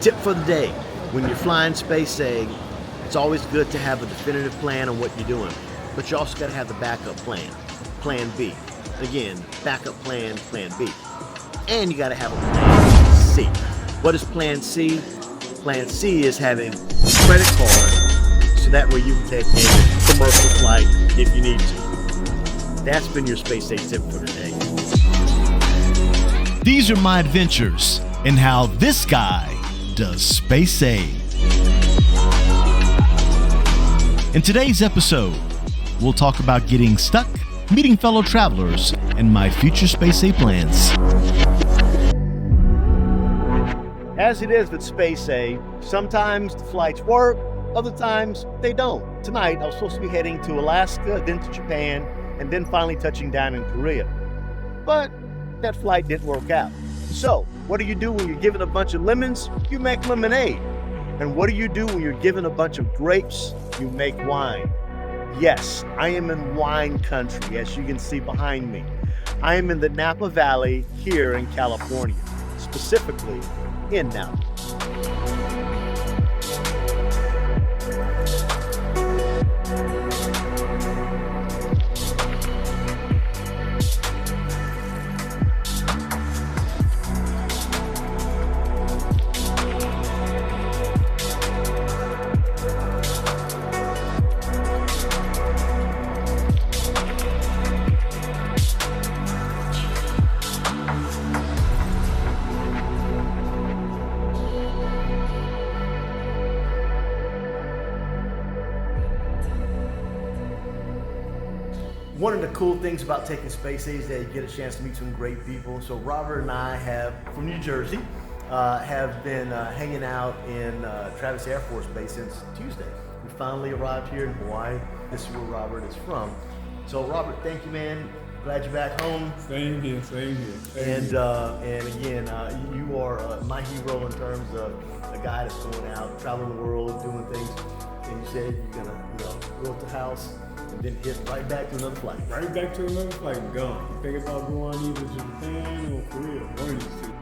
Tip for the day: when you're flying SpaceA, it's always good to have a definitive plan on what you're doing, but you also got to have the backup plan, plan B. Again, backup plan, plan B. And you got to have a plan C. What is plan C? Plan C is having a credit card, so that way you can take a commercial flight if you need to. That's been your SpaceA tip for today. These are my adventures and how this guy does SpaceA. In today's episode, we'll talk about getting stuck, meeting fellow travelers, and my future SpaceA plans. As it is with SpaceA, sometimes the flights work, other times they don't. Tonight, I was supposed to be heading to Alaska, then to Japan, and then finally touching down in Korea. But that flight didn't work out. So, what do you do when you're given a bunch of lemons? You make lemonade. And what do you do when you're given a bunch of grapes? You make wine. Yes, I am in wine country, as you can see behind me. I am in the Napa Valley here in California, specifically in Napa. One of the cool things about taking SpaceA is that you get a chance to meet some great people. So Robert and I from New Jersey, have been hanging out in Travis Air Force Base since Tuesday. We finally arrived here in Hawaii. This is where Robert is from. So Robert, thank you, man. Glad you're back home. Same here. And again, you are my hero in terms of a guy that's going out, traveling the world, doing things. And you said you're gonna, go to the house and then hit right back to another flight. Right back to another flight, gone. You think about going either to Japan or Korea, one of these two.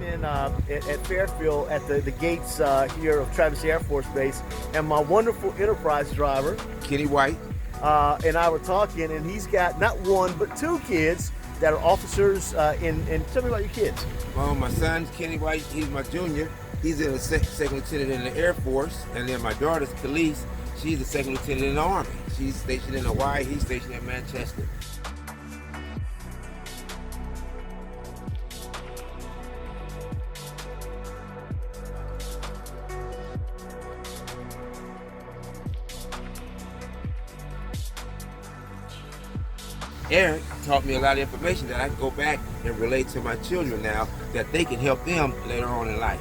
And at Fairfield, at the gates here of Travis Air Force Base, and my wonderful Enterprise driver, Kenny White. and I were talking, and he's got not one, but two kids that are officers, and tell me about your kids. Well, my son's Kenny White, he's my junior. He's a second lieutenant in the Air Force. And then my daughter's Khalees. She's a second lieutenant in the Army. She's stationed in Hawaii. He's stationed in Manchester. Eric taught me a lot of information that I can go back and relate to my children now, that they can help them later on in life.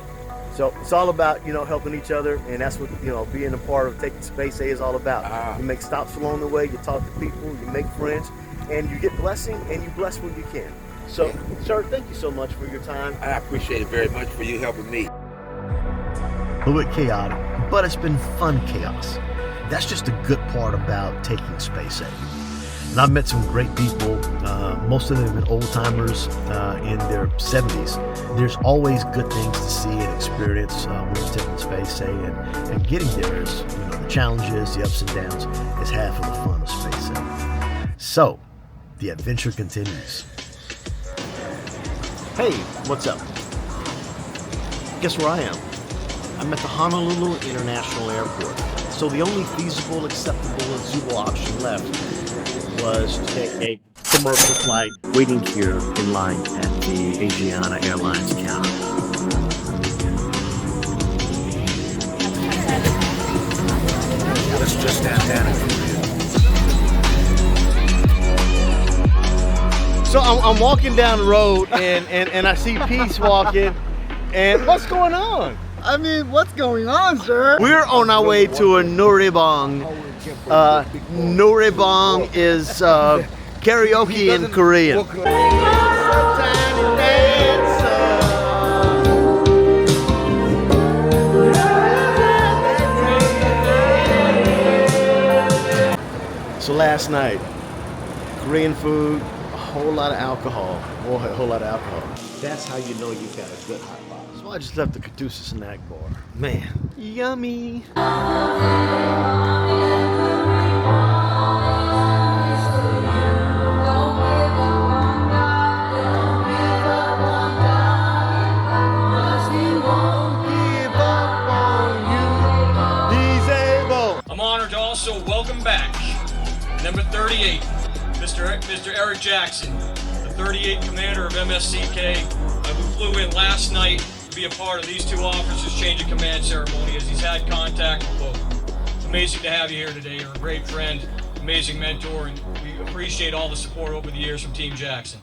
So it's all about, helping each other, and that's what, being a part of taking SpaceA is all about. You make stops along the way, you talk to people, you make friends, and you get blessing, and you bless when you can. So, sir, thank you so much for your time. I appreciate it very much for you helping me. A little bit chaotic, but it's been fun chaos. That's just the good part about taking SpaceA. And I've met some great people, most of them have been old timers in their 70s. There's always good things to see and experience when you're taking SpaceA, and getting there is, the challenges, the ups and downs is half of the fun of SpaceA. So, the adventure continues. Hey, what's up? Guess where I am? I'm at the Honolulu International Airport. So the only feasible, acceptable, and suitable option left was to take a commercial flight, waiting here in line at the Asiana Airlines counter. Let's just stand down. So I'm walking down the road and I see Peace walking, and what's going on? I mean, what's going on, sir? We're on our way to a Noraebang. Noraebang is karaoke in Korean. So last night, Korean food, whole lot of alcohol. A whole lot of alcohol. That's how you know you've got a good hot box. So I just left the Caduceus snack bar. Man, yummy. I'm honored to also welcome back number 38, Mr. Eric Jackson, the 38th commander of MSCK, who flew in last night to be a part of these two officers' change of command ceremony as he's had contact with both. It's amazing to have you here today. You're a great friend, amazing mentor, and we appreciate all the support over the years from Team Jackson.